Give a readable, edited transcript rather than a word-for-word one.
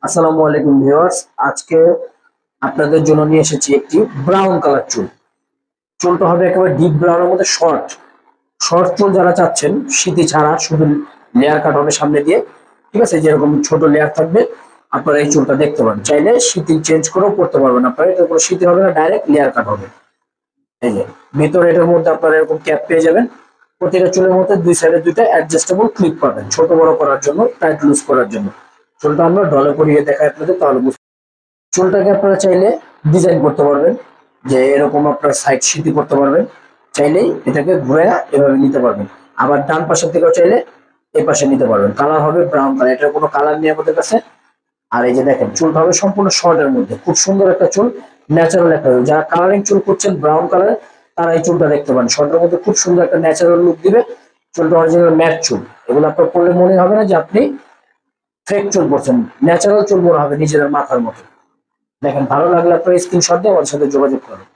আসসালামু আলাইকুম ভিউয়ার্স। আজকে আপনাদের জন্য নিয়ে এসেছি একটি ব্রাউন কালার চুল। চুলটা হবে একেবারে ডিপ ব্রাউনের মধ্যে শর্ট শর্ট চুল যারা চাচ্ছেন, সিঁথি ছাড়া শুধু লেয়ার কাট হবে সামনে দিয়ে, ঠিক আছে? যেরকম ছোট লেয়ার থাকবে, আপনারা এই চুলটা দেখতে পারেন। চাইলে সিঁথি চেঞ্জ করেও করতে পারবেন আপনারা। এটা কোনো সিঁথি হবে না, ডাইরেক্ট লেয়ার কাট হবে। এই যে ভিতরে এটার মধ্যে আপনারা এরকম ক্যাপ পেয়ে যাবেন। প্রতিটা চুলের মধ্যে দুই সাইডে দুইটা অ্যাডজাস্টেবল ক্লিপ পাবেন, ছোট বড় করার জন্য, টাইট লুজ করার জন্য। চুলটা আমরা ডলে করিয়ে দেখাই আপনাদের, তাহলে চুলটাকে আপনারা চাইলে ডিজাইন করতে পারবেন, যে এরকম আপনার সাইড সিটি করতে পারবেন। চাইলেই এটাকে ঘুরে এভাবে নিতে পারবেন। আবার ডান পাশের থেকেও চাইলে এই পাশে নিতে পারবেন। কালার হবে ব্রাউন কালার, এটার কোনো কালার নেই আমাদের কাছে। আর এই যে দেখেন, চুলটা হবে সম্পূর্ণ শর্টের মধ্যে, খুব সুন্দর একটা চুল, ন্যাচারাল একটা চুল। যারা কালারিং চুল করছেন ব্রাউন কালার, তারা এই চুলটা দেখতে পারেন। শর্টের মধ্যে খুব সুন্দর একটা ন্যাচারাল লুক দিবে। চুলটা অরিজিনাল ম্যাট চুল। এগুলো আপনার করলে মনে হবে না যে আপনি ফেক চুল করছেন, ন্যাচারাল চুল মনে হবে নিজেদের মাথার মতো। দেখেন, ভালো লাগলে আপনার স্ক্রিনশট দিয়ে আমাদের সাথে যোগাযোগ করুন।